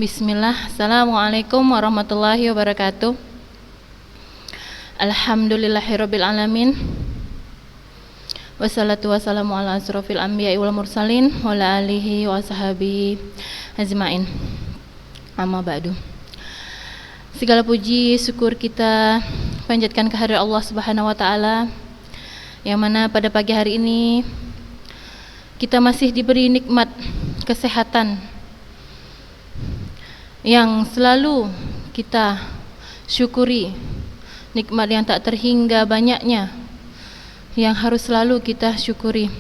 Bismillah. Assalamualaikum warahmatullahi wabarakatuh. Alhamdulillahirabbil alamin. Wassalatu wassalamu ala asrofil anbiya'i wal mursalin wa ala alihi wa sahbihi ajmain. Amma ba'du. Segala puji syukur kita panjatkan kehadirat Allah Subhanahu wa taala, yang mana pada pagi hari ini kita masih diberi nikmat kesehatan yang selalu kita syukuri, nikmat yang tak terhingga banyaknya yang harus selalu kita syukuri.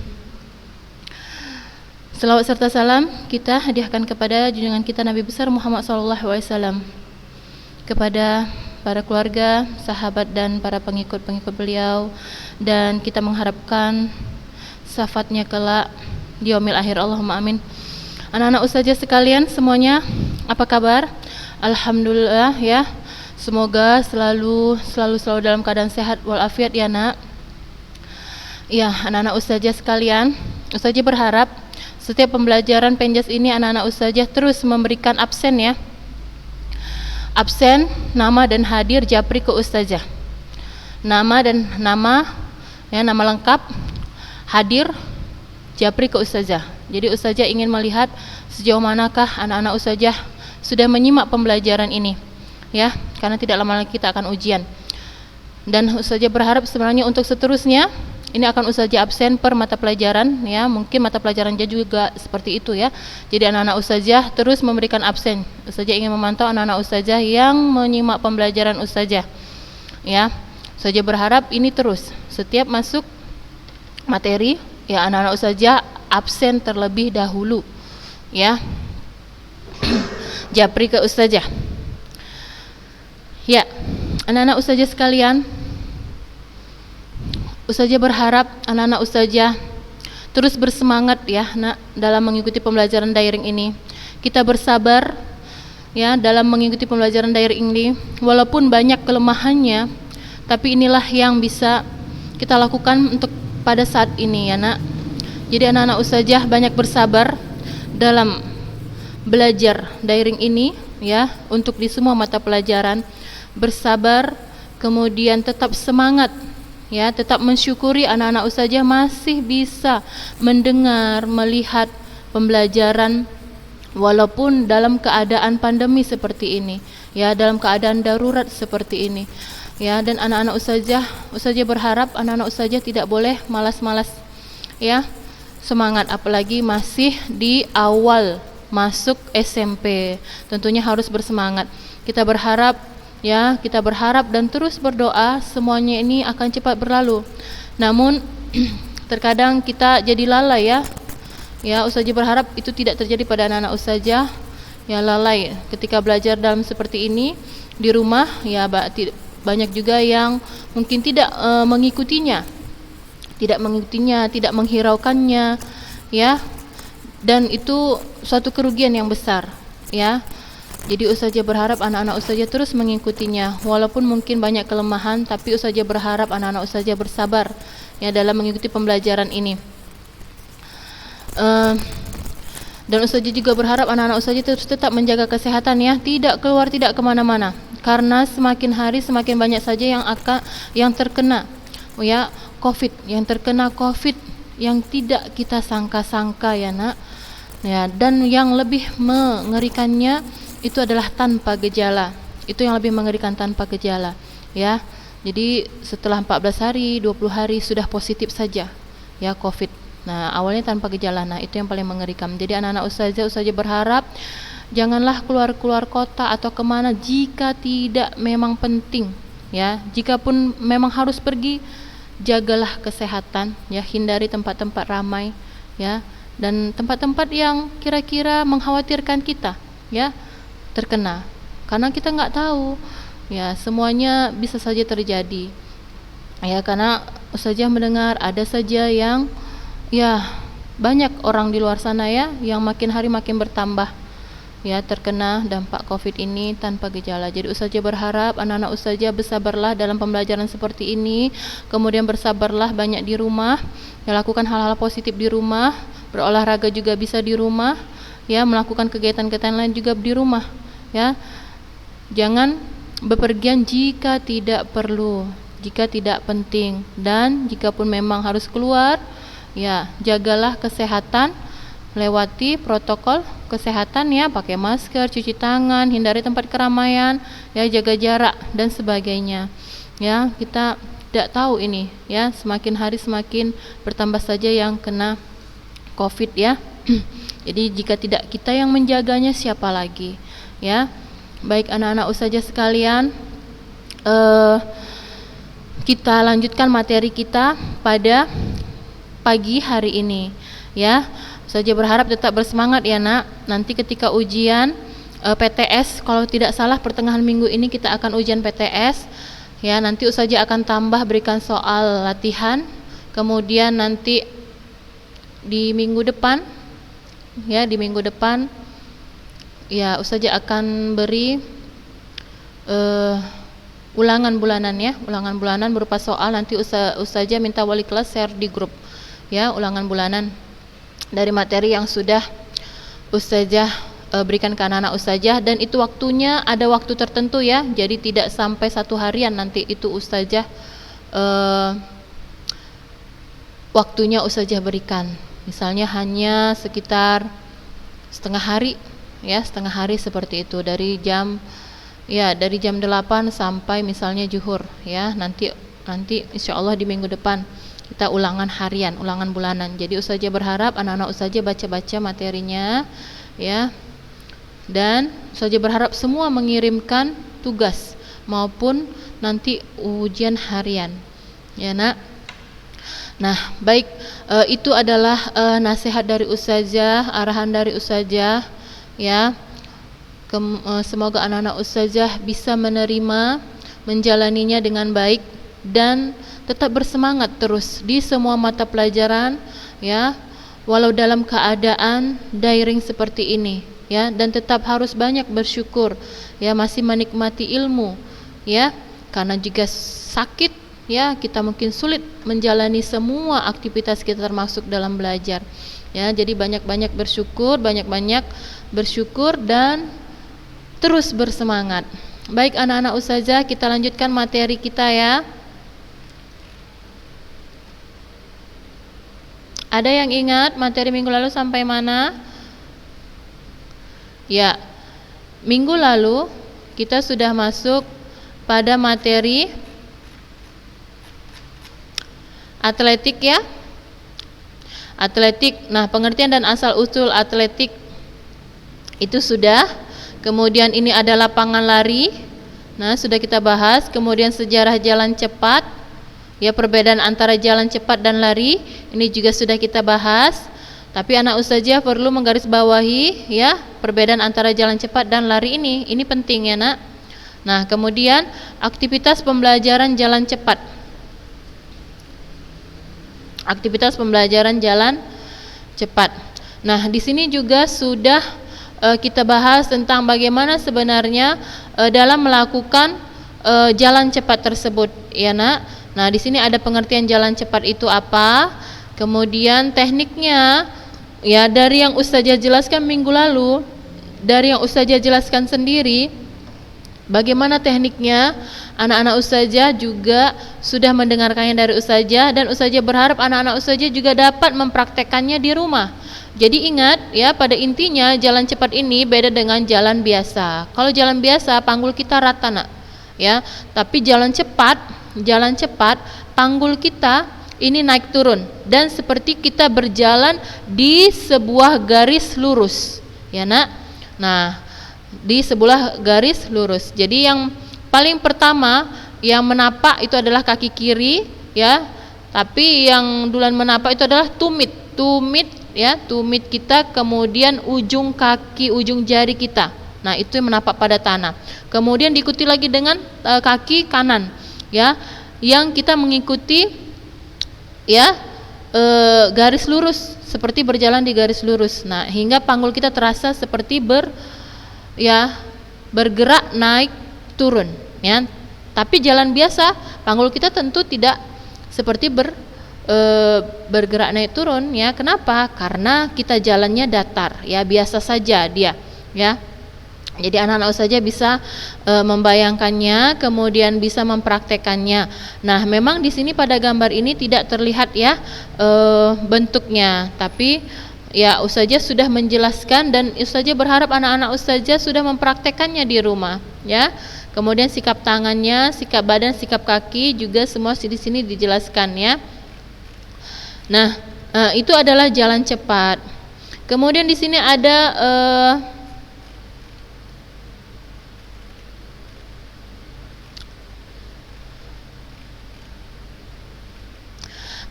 Selawat serta salam kita hadiahkan kepada junjungan kita Nabi besar Muhammad SAW, kepada para keluarga, sahabat dan para pengikut-pengikut beliau, dan kita mengharapkan syafaatnya kelak di yaumil akhir. Allahumma amin. Anak-anak ustazah sekalian semuanya, apa kabar? Alhamdulillah ya. Semoga selalu dalam keadaan sehat walafiat ya nak. Ya, anak-anak ustazah sekalian, ustazah berharap setiap pembelajaran penjas ini anak-anak ustazah terus memberikan absen ya. Absen, nama dan hadir japri ke ustazah. Nama ya, nama lengkap, hadir japri ke ustazah. Jadi ustazah ingin melihat sejauh manakah anak-anak ustazah sudah menyimak pembelajaran ini ya, karena tidak lama lagi kita akan ujian. Dan ustazah berharap sebenarnya untuk seterusnya ini akan ustazah absen per mata pelajaran ya, mungkin mata pelajarannya juga seperti itu ya. Jadi anak-anak ustazah terus memberikan absen. Ustazah ingin memantau anak-anak ustazah yang menyimak pembelajaran ustazah ya. Ustazah berharap ini terus setiap masuk materi ya, anak-anak ustazah absen terlebih dahulu ya. Japri ke ustazah. Ya, anak-anak ustazah sekalian, ustazah berharap anak-anak ustazah terus bersemangat ya nak dalam mengikuti pembelajaran daring ini. Kita bersabar ya dalam mengikuti pembelajaran daring ini, walaupun banyak kelemahannya, tapi inilah yang bisa kita lakukan untuk pada saat ini ya nak. Jadi anak-anak ustazah banyak bersabar dalam belajar daring ini ya, untuk di semua mata pelajaran. Bersabar, kemudian tetap semangat ya, tetap mensyukuri anak-anak ustazah masih bisa mendengar, melihat pembelajaran walaupun dalam keadaan pandemi seperti ini ya, dalam keadaan darurat seperti ini ya. Dan anak-anak ustazah berharap anak-anak ustazah tidak boleh malas-malas ya, semangat, apalagi masih di awal masuk SMP, tentunya harus bersemangat. Kita berharap ya, kita berharap dan terus berdoa semuanya ini akan cepat berlalu. Namun terkadang kita jadi lalai ya. Ya, ustazah berharap itu tidak terjadi pada anak-anak ustazah ya, lalai ketika belajar dalam seperti ini di rumah ya. Banyak juga yang mungkin tidak mengikutinya, tidak menghiraukannya ya, dan itu suatu kerugian yang besar ya. Jadi ustazah berharap anak-anak ustazah terus mengikutinya, walaupun mungkin banyak kelemahan, tapi ustazah berharap anak-anak ustazah bersabar ya dalam mengikuti pembelajaran ini. Dan ustazah juga berharap anak-anak ustazah terus tetap menjaga kesehatan ya, tidak keluar, tidak kemana-mana, karena semakin hari semakin banyak saja yang terkena ya COVID, yang terkena COVID yang tidak kita sangka-sangka ya nak ya. Dan yang lebih mengerikannya itu adalah tanpa gejala. Itu yang lebih mengerikan, tanpa gejala ya. Jadi setelah 14 hari, 20 hari sudah positif saja ya COVID. Nah, awalnya tanpa gejala. Nah, itu yang paling mengerikan. Jadi anak-anak ustazah berharap janganlah keluar kota atau kemana jika tidak memang penting ya. Jikapun memang harus pergi, jagalah kesehatan ya, hindari tempat-tempat ramai ya, dan tempat-tempat yang kira-kira mengkhawatirkan kita ya terkena, karena kita nggak tahu ya, semuanya bisa saja terjadi ya. Karena ustazah mendengar ada saja yang ya, banyak orang di luar sana ya yang makin hari makin bertambah ya terkena dampak COVID ini tanpa gejala. Jadi ustazah berharap anak-anak ustazah bersabarlah dalam pembelajaran seperti ini, kemudian bersabarlah banyak di rumah ya, lakukan hal-hal positif di rumah, berolahraga juga bisa di rumah ya melakukan kegiatan-kegiatan lain juga di rumah, ya. Jangan bepergian jika tidak perlu, jika tidak penting, dan jika pun memang harus keluar, ya jagalah kesehatan, lewati protokol kesehatan, ya, pakai masker, cuci tangan, hindari tempat keramaian, ya, jaga jarak dan sebagainya. Ya, kita tidak tahu ini, ya, semakin hari semakin bertambah saja yang kena COVID, ya. Jadi jika tidak kita yang menjaganya, siapa lagi, ya. Baik anak-anak ustazah sekalian, kita lanjutkan materi kita pada pagi hari ini, ya. Ustazah berharap tetap bersemangat, ya nak. Nanti ketika ujian PTS, kalau tidak salah pertengahan minggu ini kita akan ujian PTS, ya. Nanti ustazah akan tambah berikan soal latihan, kemudian nanti di minggu depan, ya, di minggu depan, ya, ustazah akan beri ulangan bulanan, ya, ulangan bulanan berupa soal. Nanti ustazah minta wali kelas share di grup, ya, ulangan bulanan dari materi yang sudah ustazah berikan ke anak-anak ustazah, dan itu waktunya ada waktu tertentu, ya. Jadi tidak sampai 1 harian nanti itu ustazah waktunya ustazah berikan. Misalnya hanya sekitar setengah hari, ya, setengah hari seperti itu, dari jam 8 sampai misalnya zuhur, ya. Nanti insyaallah di minggu depan kita ulangan harian, ulangan bulanan. Jadi ustazah berharap anak-anak ustazah baca-baca materinya, ya. Dan ustazah berharap semua mengirimkan tugas maupun nanti ujian harian, ya nak. Nah, baik, itu adalah nasihat dari ustazah, arahan dari ustazah, ya. Semoga anak-anak ustazah bisa menerima, menjalaninya dengan baik, dan tetap bersemangat terus di semua mata pelajaran, ya, walau dalam keadaan daring seperti ini, ya, dan tetap harus banyak bersyukur, ya, masih menikmati ilmu, ya, karena jika sakit, ya, kita mungkin sulit menjalani semua aktivitas kita termasuk dalam belajar, ya. Jadi banyak-banyak bersyukur dan terus bersemangat. Baik anak-anak ustazah, kita lanjutkan materi kita, ya. Ada yang ingat materi minggu lalu sampai mana? Ya, minggu lalu kita sudah masuk pada materi atletik, ya. Atletik. Nah, pengertian dan asal usul atletik itu sudah. Kemudian ini ada lapangan lari. Nah, sudah kita bahas. Kemudian sejarah jalan cepat, ya, perbedaan antara jalan cepat dan lari, ini juga sudah kita bahas. Tapi anak ustazah perlu menggarisbawahi, ya, perbedaan antara jalan cepat dan lari ini penting, ya nak. Nah, kemudian aktivitas pembelajaran jalan cepat. Aktivitas pembelajaran jalan cepat. Nah, di sini juga sudah kita bahas tentang bagaimana sebenarnya dalam melakukan jalan cepat tersebut, ya nak. Nah, di sini ada pengertian jalan cepat itu apa, kemudian tekniknya, ya, dari yang ustazah jelaskan minggu lalu, dari yang ustazah jelaskan sendiri, bagaimana tekniknya, anak-anak ustazah juga sudah mendengarkannya dari ustazah, dan ustazah berharap anak-anak ustazah juga dapat mempraktekannya di rumah. Jadi ingat, ya, pada intinya jalan cepat ini beda dengan jalan biasa. Kalau jalan biasa panggul kita rata, nak, ya. Tapi jalan cepat panggul kita ini naik turun, dan seperti kita berjalan di sebuah garis lurus, ya nak. Nah, di sebuah garis lurus. Jadi yang paling pertama yang menapak itu adalah kaki kiri, ya. Tapi yang duluan menapak itu adalah tumit, ya, tumit kita, kemudian ujung kaki, ujung jari kita. Nah, itu yang menapak pada tanah. Kemudian diikuti lagi dengan kaki kanan, ya, yang kita mengikuti, ya, garis lurus, seperti berjalan di garis lurus. Nah, hingga panggul kita terasa seperti bergerak naik turun, ya. Tapi jalan biasa panggul kita tentu tidak seperti bergerak naik turun ya. Kenapa? Karena kita jalannya datar ya, biasa saja dia ya. Jadi anak-anak saja bisa membayangkannya, kemudian bisa mempraktekannya. Nah, memang di sini pada gambar ini tidak terlihat ya bentuknya, tapi ya Ustazah sudah menjelaskan dan Ustazah berharap anak-anak Ustazah sudah mempraktekannya di rumah ya. Kemudian sikap tangannya, sikap badan, sikap kaki juga semua di sini dijelaskan ya. Nah, itu adalah jalan cepat. Kemudian di sini ada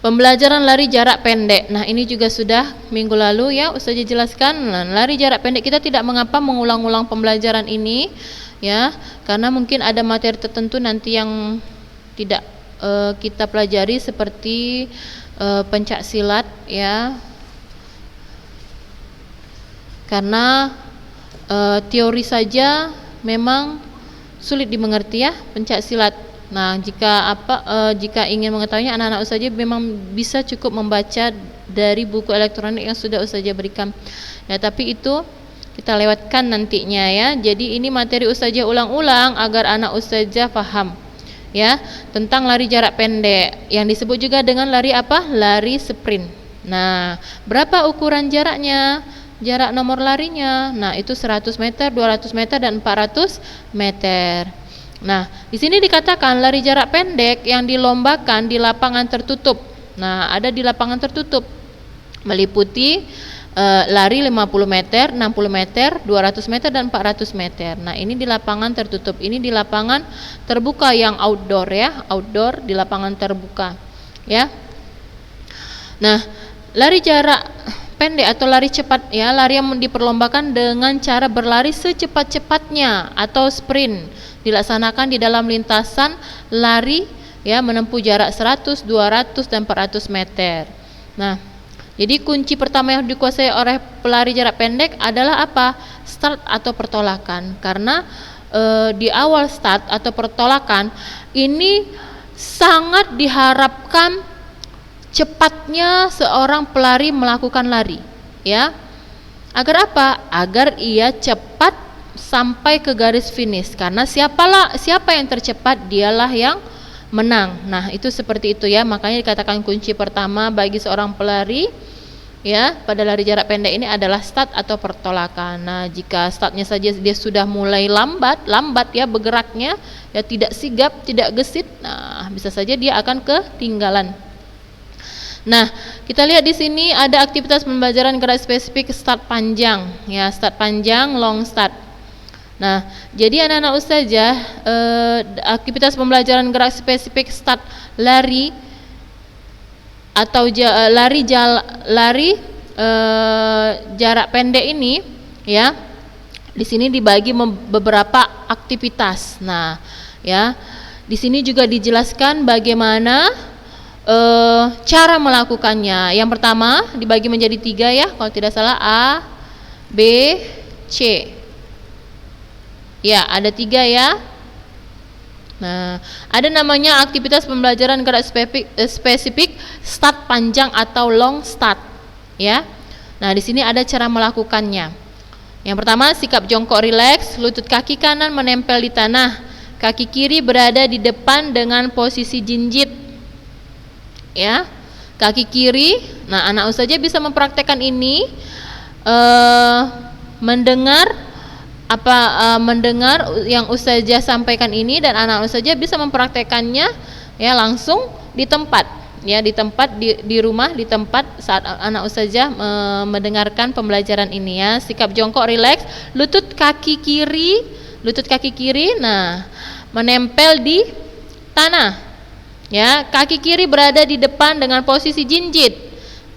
pembelajaran lari jarak pendek. Nah, ini juga sudah minggu lalu ya Ustazah jelaskan. Nah, lari jarak pendek kita tidak mengapa mengulang-ulang pembelajaran ini ya, karena mungkin ada materi tertentu nanti yang tidak kita pelajari seperti pencak silat ya, karena teori saja memang sulit dimengerti ya pencak silat. Nah, jika ingin mengetahuinya anak-anak Ustazah memang bisa cukup membaca dari buku elektronik yang sudah Ustazah berikan. Ya, tapi itu kita lewatkan nantinya ya. Jadi ini materi Ustazah ulang-ulang agar anak Ustazah paham ya tentang lari jarak pendek yang disebut juga dengan lari apa? Lari sprint. Nah, berapa ukuran jaraknya? Jarak nomor larinya. Nah, itu 100 meter, 200 meter dan 400 meter. Nah, di sini dikatakan lari jarak pendek yang dilombakan di lapangan tertutup. Nah, ada di lapangan tertutup meliputi lari 50 meter, 60 meter, 200 meter dan 400 meter. Nah, ini di lapangan tertutup. Ini di lapangan terbuka yang outdoor ya, outdoor di lapangan terbuka ya. Nah, lari jarak pendek atau lari cepat ya, lari yang diperlombakan dengan cara berlari secepat-cepatnya atau sprint, dilaksanakan di dalam lintasan lari ya, menempuh jarak 100, 200 dan 400 meter. Nah, jadi kunci pertama yang dikuasai oleh pelari jarak pendek adalah apa? Start atau pertolakan. Karena di awal start atau pertolakan ini sangat diharapkan cepatnya seorang pelari melakukan lari, ya. Agar apa? Agar ia cepat sampai ke garis finish. Karena siapa yang tercepat dialah yang menang. Nah, itu seperti itu ya. Makanya dikatakan kunci pertama bagi seorang pelari ya pada lari jarak pendek ini adalah start atau pertolakan. Nah, jika startnya saja dia sudah mulai lambat ya bergeraknya, ya tidak sigap, tidak gesit, nah bisa saja dia akan ketinggalan. Nah, kita lihat di sini ada aktivitas pembelajaran gerak spesifik start panjang ya, start panjang, long start. Nah, jadi anak-anak Ustazah aktivitas pembelajaran gerak spesifik start lari atau lari jarak pendek ini ya, di sini dibagi beberapa aktivitas. Nah, ya di sini juga dijelaskan bagaimana cara melakukannya. Yang pertama dibagi menjadi 3 ya, kalau tidak salah A, B, C. Ya, ada 3 ya. Nah, ada namanya aktivitas pembelajaran gerak spesifik start panjang atau long start, ya. Nah, di sini ada cara melakukannya. Yang pertama, sikap jongkok rileks, lutut kaki kanan menempel di tanah, kaki kiri berada di depan dengan posisi jinjit, ya. Kaki kiri. Nah, anak Ustazah bisa mempraktekkan ini mendengar yang Ustazah sampaikan ini, dan anak Ustazah bisa mempraktekannya ya langsung di tempat ya, di rumah, di tempat saat anak Ustazah mendengarkan pembelajaran ini ya. Sikap jongkok rileks, lutut kaki kiri nah menempel di tanah ya, kaki kiri berada di depan dengan posisi jinjit.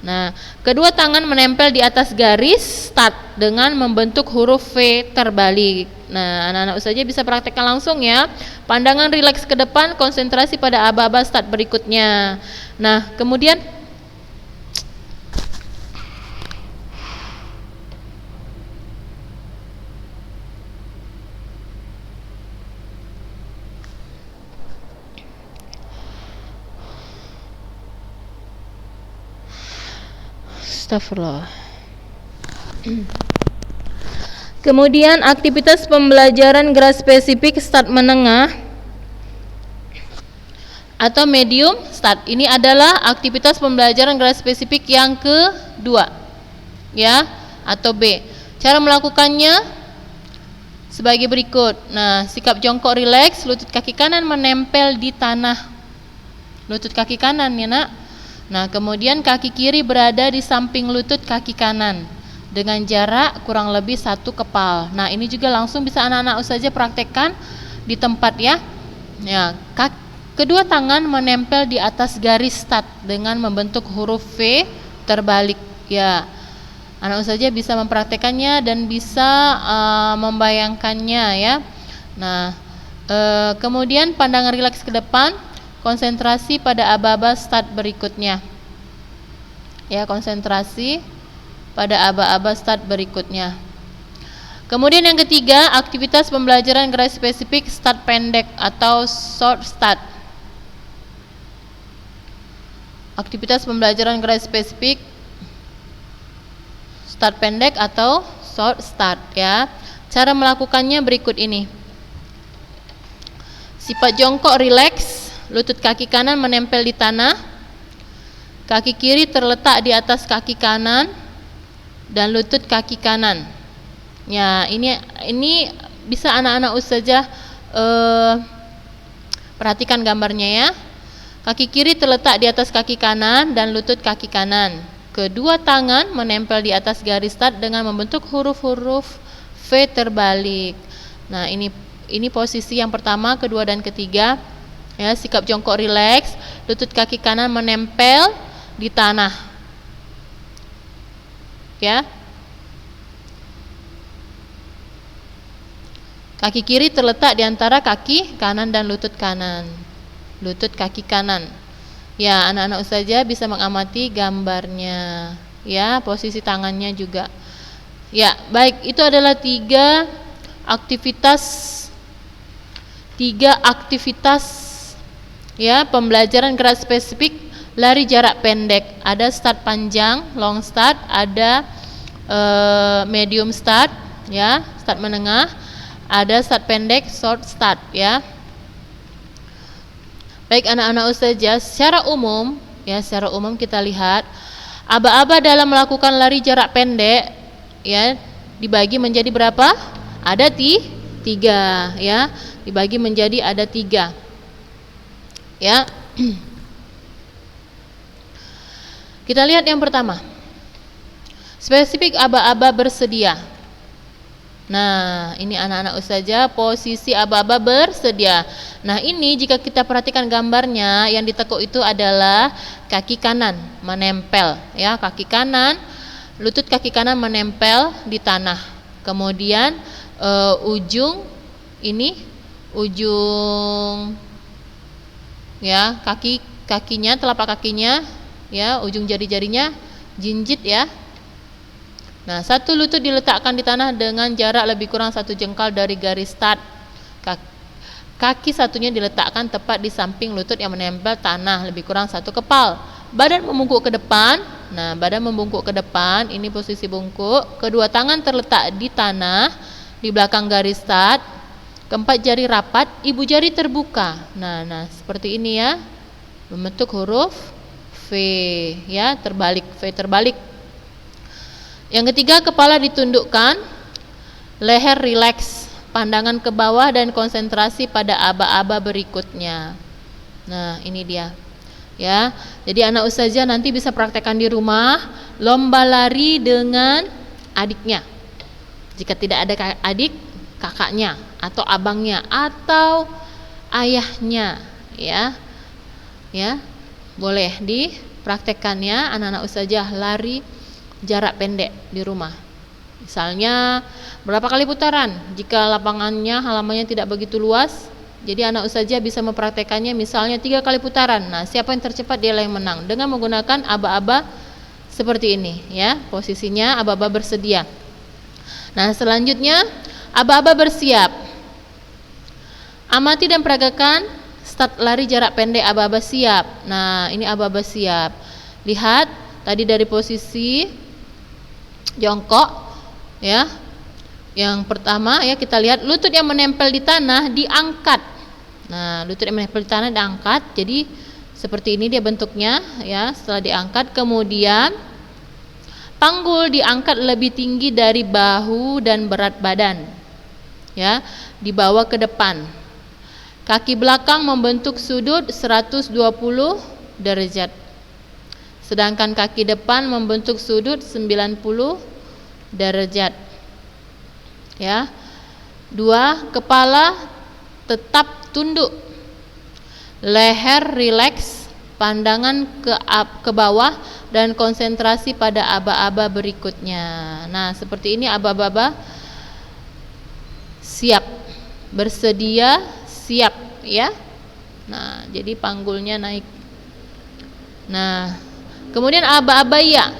Nah, kedua tangan menempel di atas garis start dengan membentuk huruf V terbalik. Nah, anak-anak Ustazah bisa praktekkan langsung ya. Pandangan rileks ke depan, konsentrasi pada aba-aba start berikutnya. Nah, kemudian Astagfirullah. Kemudian aktivitas pembelajaran gerak spesifik start menengah atau medium start. Ini adalah aktivitas pembelajaran gerak spesifik yang kedua, ya, atau B. Cara melakukannya sebagai berikut. Nah, sikap jongkok rileks, lutut kaki kanan menempel di tanah. Lutut kaki kanan ya, Nak. Nah, kemudian kaki kiri berada di samping lutut kaki kanan dengan jarak kurang lebih 1 kepal. Nah, ini juga langsung bisa anak-anak saja praktekkan di tempat ya. Ya, kedua tangan menempel di atas garis start dengan membentuk huruf V terbalik. Ya, anak saja bisa mempraktekannya dan bisa membayangkannya ya. Nah, kemudian pandangan rileks ke depan, konsentrasi pada aba-aba start berikutnya. Ya, konsentrasi pada aba-aba start berikutnya. Kemudian yang ketiga, aktivitas pembelajaran gerak spesifik start pendek atau short start. Aktivitas pembelajaran gerak spesifik start pendek atau short start ya. Cara melakukannya berikut ini. Sifat jongkok rileks, lutut kaki kanan menempel di tanah. Kaki kiri terletak di atas kaki kanan dan lutut kaki kanan. Ya, ini bisa anak-anak ustazah perhatikan gambarnya ya. Kaki kiri terletak di atas kaki kanan dan lutut kaki kanan. Kedua tangan menempel di atas garis start dengan membentuk huruf-huruf V terbalik. Nah, ini posisi yang pertama, kedua dan ketiga. Ya, sikap jongkok rileks, lutut kaki kanan menempel di tanah. Ya. Kaki kiri terletak di antara kaki kanan dan lutut kanan. Lutut kaki kanan. Ya, anak-anak ustazah bisa mengamati gambarnya. Ya, posisi tangannya juga. Ya, baik, itu adalah tiga aktivitas ya, pembelajaran gerak spesifik lari jarak pendek. Ada start panjang, long start, ada medium start, ya, start menengah, ada start pendek, short start, ya. Baik anak-anak ustazah, secara umum kita lihat aba-aba dalam melakukan lari jarak pendek, ya, dibagi menjadi berapa? Ada tiga, ya, dibagi menjadi ada 3, ya. Kita lihat yang pertama, spesifik aba-aba bersedia. Nah, ini anak-anak ustazah posisi aba-aba bersedia. Nah, ini jika kita perhatikan gambarnya, yang ditekuk itu adalah kaki kanan menempel, ya, kaki kanan, lutut kaki kanan menempel di tanah. Kemudian ujung ya, kakinya, telapak kakinya, ya, ujung jari-jarinya jinjit, ya. Nah, satu lutut diletakkan di tanah dengan jarak lebih kurang 1 jengkal dari garis start. Kaki satunya diletakkan tepat di samping lutut yang menempel tanah lebih kurang 1 kepal. Badan membungkuk ke depan. Nah, badan membungkuk ke depan, ini posisi bungkuk. Kedua tangan terletak di tanah di belakang garis start. Keempat jari rapat, ibu jari terbuka. Nah, seperti ini ya. Membentuk huruf V, ya, terbalik, V terbalik. Yang ketiga, kepala ditundukkan, leher rileks, pandangan ke bawah dan konsentrasi pada aba-aba berikutnya. Nah, ini dia. Ya. Jadi anak ustazah nanti bisa praktekkan di rumah, lomba lari dengan adiknya. Jika tidak ada adik, kakaknya atau abangnya atau ayahnya, ya. Ya. Boleh dipraktekkan ya anak-anak ustazah lari jarak pendek di rumah. Misalnya berapa kali putaran jika lapangannya, halamannya tidak begitu luas. Jadi anak ustazah bisa mempraktekannya misalnya 3 kali putaran. Nah, siapa yang tercepat dialah yang menang dengan menggunakan aba-aba seperti ini, ya. Posisinya aba-aba bersedia. Nah, selanjutnya aba-aba bersiap. Amati dan peragakan start lari jarak pendek aba-aba siap. Nah, ini aba-aba siap. Lihat Tadi dari posisi jongkok ya. Yang pertama ya, kita lihat lutut yang menempel di tanah diangkat. Nah, lutut yang menempel di tanah diangkat. Jadi seperti ini dia bentuknya ya. Setelah diangkat, kemudian panggul diangkat lebih tinggi dari bahu dan berat badan. Ya, dibawa ke depan. Kaki belakang membentuk sudut 120 derajat. Sedangkan kaki depan membentuk sudut 90 derajat. Ya. 2, kepala tetap tunduk. Leher rileks, pandangan ke bawah dan konsentrasi pada aba-aba berikutnya. Nah, seperti ini aba-aba siap, bersedia, siap ya. Nah, jadi panggulnya naik. Nah, kemudian aba-aba ya.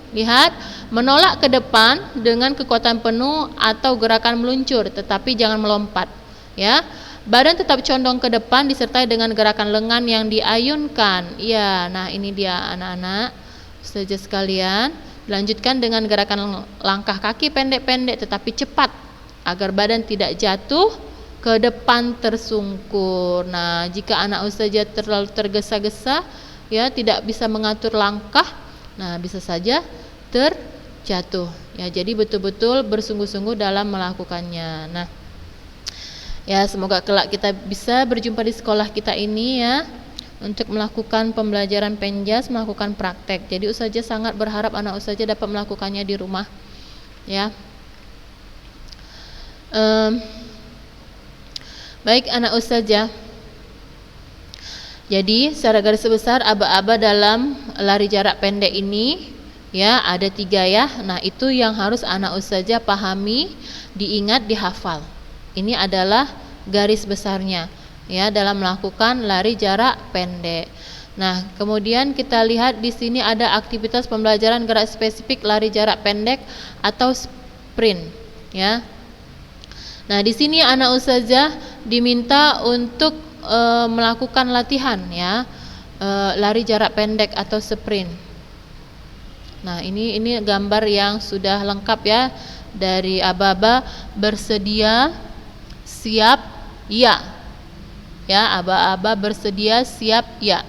Lihat, menolak ke depan dengan kekuatan penuh atau gerakan meluncur, tetapi jangan melompat ya. Badan tetap condong ke depan disertai dengan gerakan lengan yang diayunkan. Ya, nah ini dia anak-anak saja sekalian. Lanjutkan dengan gerakan langkah kaki pendek-pendek tetapi cepat agar badan tidak jatuh ke depan tersungkur. Nah, jika anak ustazah terlalu tergesa-gesa ya, tidak bisa mengatur langkah, nah bisa saja terjatuh ya. Jadi betul-betul bersungguh-sungguh dalam melakukannya. Nah, ya semoga kelak kita bisa berjumpa di sekolah kita ini ya, untuk melakukan pembelajaran penjas, melakukan praktek. Jadi ustazah sangat berharap anak ustazah dapat melakukannya di rumah ya. Baik anak ustazah, jadi secara garis besar aba-aba dalam lari jarak pendek ini ya ada 3 ya. Nah, itu yang harus anak ustazah pahami, diingat, dihafal. Ini adalah garis besarnya ya dalam melakukan lari jarak pendek. Nah, kemudian kita lihat di sini ada aktivitas pembelajaran gerak spesifik lari jarak pendek atau sprint ya. Nah, di sini anak ustazah diminta untuk melakukan latihan ya, lari jarak pendek atau sprint. Nah, ini gambar yang sudah lengkap ya, dari aba-aba bersedia, siap, ya. Ya, aba-aba bersedia, siap, ya.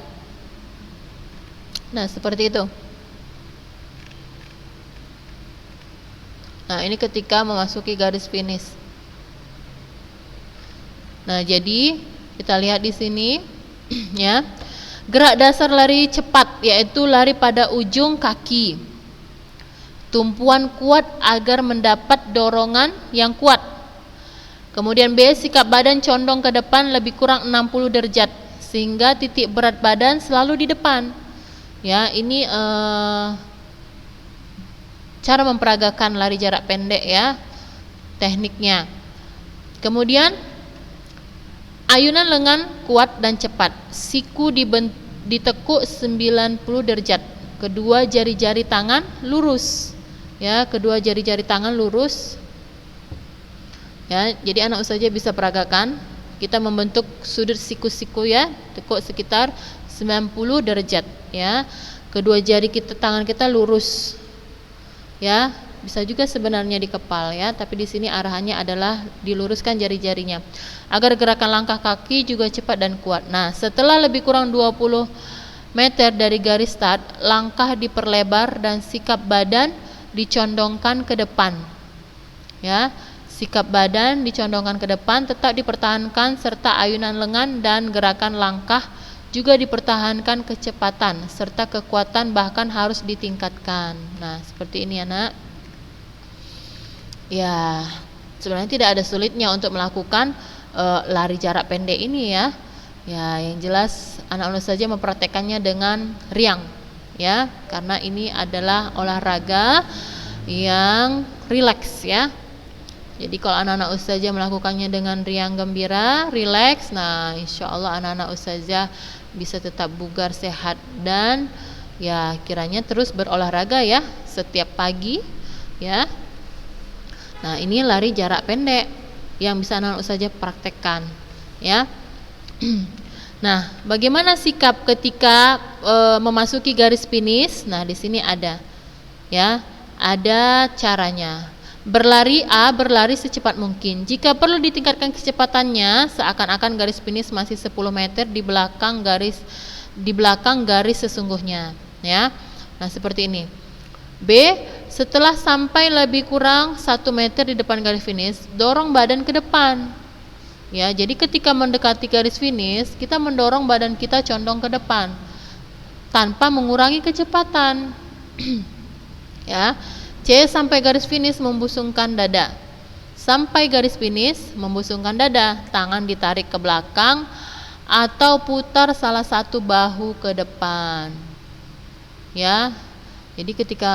Nah, seperti itu. Nah, ini ketika memasuki garis finish. Nah, jadi kita lihat di sini ya. Gerak dasar lari cepat yaitu lari pada ujung kaki. Tumpuan kuat agar mendapat dorongan yang kuat. Kemudian B, sikap badan condong ke depan lebih kurang 60 derajat sehingga titik berat badan selalu di depan. Ya, ini cara memperagakan lari jarak pendek ya, tekniknya. Kemudian ayunan lengan kuat dan cepat. Siku ditekuk 90 derajat. Kedua jari-jari tangan lurus. Ya, kedua jari-jari tangan lurus. Ya, jadi anak ustazah bisa peragakan. Kita membentuk sudut siku-siku ya, tekuk sekitar 90 derajat ya. Kedua jari tangan kita lurus. Ya, bisa juga sebenarnya di kepal ya, tapi di sini arahannya adalah diluruskan jari-jarinya agar gerakan langkah kaki juga cepat dan kuat. Nah, setelah lebih kurang 20 meter dari garis start, langkah diperlebar dan sikap badan dicondongkan ke depan. Ya, sikap badan dicondongkan ke depan tetap dipertahankan serta ayunan lengan dan gerakan langkah juga dipertahankan, kecepatan serta kekuatan bahkan harus ditingkatkan. Nah, seperti ini anak. Ya, sebenarnya tidak ada sulitnya untuk melakukan lari jarak pendek ini ya. Ya, yang jelas anak-anak saja mempraktekannya dengan riang ya, karena ini adalah olahraga yang rileks ya. Jadi kalau anak-anak ustazah melakukannya dengan riang gembira, rileks, nah insya Allah anak-anak ustazah bisa tetap bugar, sehat, dan ya kiranya terus berolahraga ya setiap pagi ya. Nah, ini lari jarak pendek yang bisa anak ustazah praktekkan ya. Nah, bagaimana sikap ketika memasuki garis finish. Nah, di sini ada ya, ada caranya. Berlari berlari secepat mungkin. Jika perlu ditingkatkan kecepatannya, seakan-akan garis finish masih 10 meter di belakang garis sesungguhnya, ya. Nah, seperti ini. B, setelah sampai lebih kurang 1 meter di depan garis finish, dorong badan ke depan. Ya, jadi ketika mendekati garis finish, kita mendorong badan kita condong ke depan tanpa mengurangi kecepatan. Ya. C, sampai garis finish membusungkan dada. Sampai garis finish membusungkan dada, tangan ditarik ke belakang atau putar salah satu bahu ke depan. Ya. Jadi ketika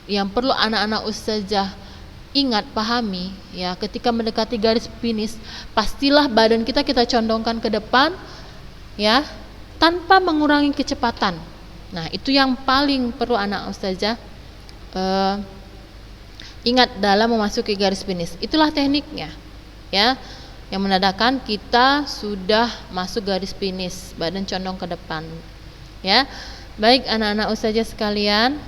yang perlu anak-anak ustazah ingat, pahami ya, ketika mendekati garis finish, pastilah badan kita condongkan ke depan ya, tanpa mengurangi kecepatan. Nah, itu yang paling perlu anak ustazah ingat dalam memasuki garis finish. Itulah tekniknya ya, yang menandakan kita sudah masuk garis finish, badan condong ke depan ya. Baik anak-anak ustazah sekalian,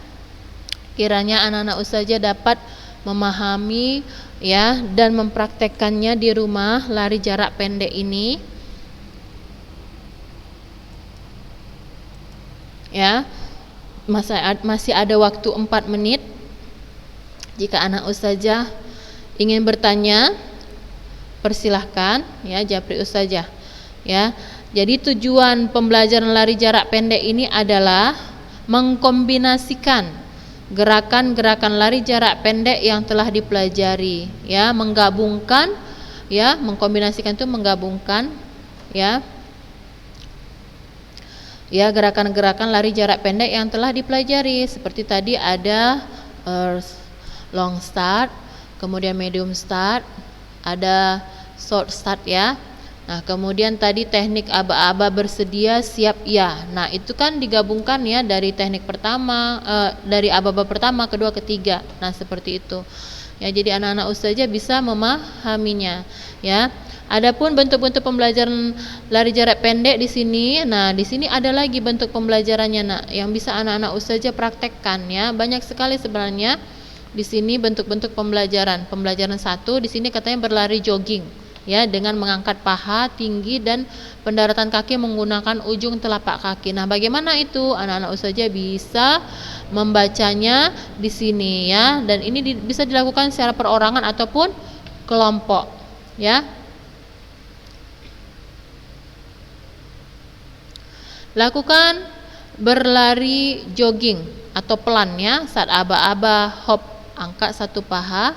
kiranya anak-anak ustazah dapat memahami ya dan mempraktekkannya di rumah, lari jarak pendek ini ya. Masih ada waktu 4 menit. Jika anak ustazah ingin bertanya, persilahkan ya, japri ustazah ya. Jadi tujuan pembelajaran lari jarak pendek ini adalah mengkombinasikan gerakan-gerakan lari jarak pendek yang telah dipelajari ya, menggabungkan ya, mengkombinasikan itu menggabungkan ya. Ya, gerakan-gerakan lari jarak pendek yang telah dipelajari. Seperti tadi ada long start, kemudian medium start, ada short start ya. Nah, kemudian tadi teknik aba-aba bersedia siap ya. Nah, itu kan digabungkan ya dari teknik pertama, dari aba-aba pertama, kedua, ketiga. Nah, seperti itu. Ya, jadi anak-anak ustazah bisa memahaminya ya. Adapun bentuk-bentuk pembelajaran lari jarak pendek di sini, nah di sini ada lagi bentuk pembelajarannya nak, yang bisa anak-anak ustazah praktekkan ya. Banyak sekali sebenarnya di sini bentuk-bentuk pembelajaran. Pembelajaran 1 di sini katanya berlari jogging ya, dengan mengangkat paha tinggi dan pendaratan kaki menggunakan ujung telapak kaki. Nah, bagaimana itu? Anak-anak ustazah bisa membacanya di sini ya, dan ini bisa dilakukan secara perorangan ataupun kelompok ya. Lakukan berlari jogging atau pelan ya, saat aba-aba hop, angkat satu paha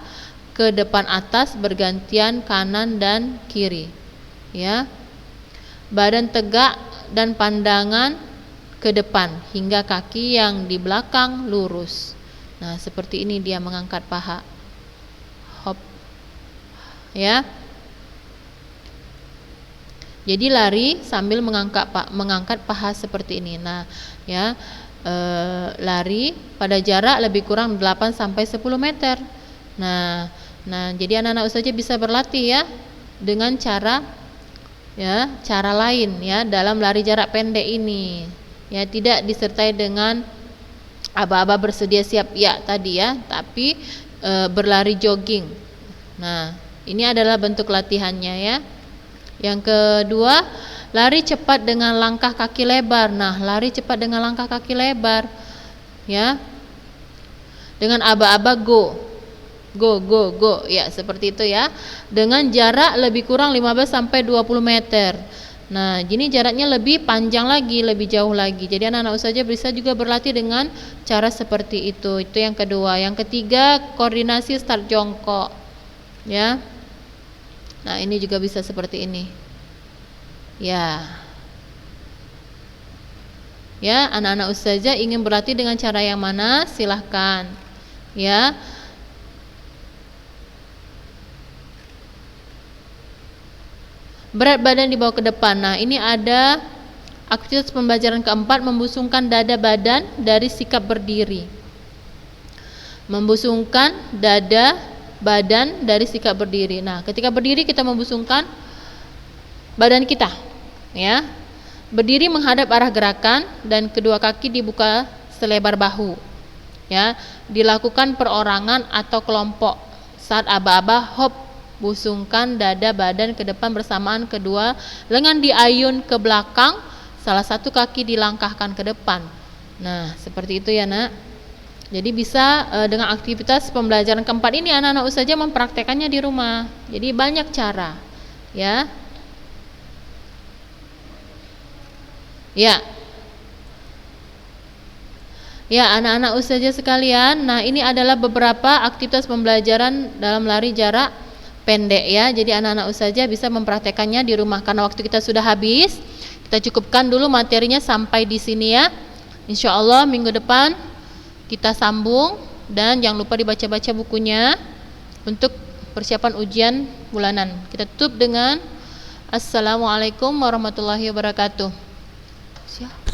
ke depan atas bergantian kanan dan kiri ya. Badan tegak dan pandangan ke depan hingga kaki yang di belakang lurus. Nah, seperti ini dia mengangkat paha. Hop. Ya. Jadi lari sambil mengangkat paha seperti ini. Nah, ya, lari pada jarak lebih kurang 8 sampai 10 meter. Nah, jadi anak-anak ustazah bisa berlatih ya dengan cara lain ya dalam lari jarak pendek ini. Ya, tidak disertai dengan aba-aba bersedia siap ya tadi ya, tapi berlari jogging. Nah, ini adalah bentuk latihannya ya. Yang kedua, lari cepat dengan langkah kaki lebar. Nah, lari cepat dengan langkah kaki lebar ya, dengan aba-aba go ya, seperti itu ya, dengan jarak lebih kurang 15 sampai 20 meter. Nah, ini jaraknya lebih panjang lagi, lebih jauh lagi. Jadi anak-anak ustazah bisa juga berlatih dengan cara seperti itu. Itu yang kedua. Yang ketiga, koordinasi start jongkok ya. Nah, ini juga bisa seperti ini. Ya. Ya, anak-anak ustazah ingin berlatih dengan cara yang mana? Silahkan. Ya. Berat badan dibawa ke depan. Nah, ini ada aktivitas pembelajaran keempat, membusungkan dada badan dari sikap berdiri. Membusungkan dada badan dari sikap berdiri. Nah, ketika berdiri kita membusungkan badan kita, ya. Berdiri menghadap arah gerakan dan kedua kaki dibuka selebar bahu. Ya, dilakukan perorangan atau kelompok. Saat aba-aba hop, busungkan dada badan ke depan bersamaan kedua lengan diayun ke belakang, salah satu kaki dilangkahkan ke depan. Nah, seperti itu ya, Nak. Jadi bisa dengan aktivitas pembelajaran keempat ini anak-anak ustazah mempraktekannya di rumah. Jadi banyak cara, ya. Ya. Ya, anak-anak ustazah sekalian, nah ini adalah beberapa aktivitas pembelajaran dalam lari jarak pendek ya. Jadi anak-anak ustazah bisa mempraktekannya di rumah karena waktu kita sudah habis. Kita cukupkan dulu materinya sampai di sini ya. Insya Allah minggu depan kita sambung dan jangan lupa dibaca-baca bukunya untuk persiapan ujian bulanan. Kita tutup dengan Assalamualaikum warahmatullahi wabarakatuh. Siap.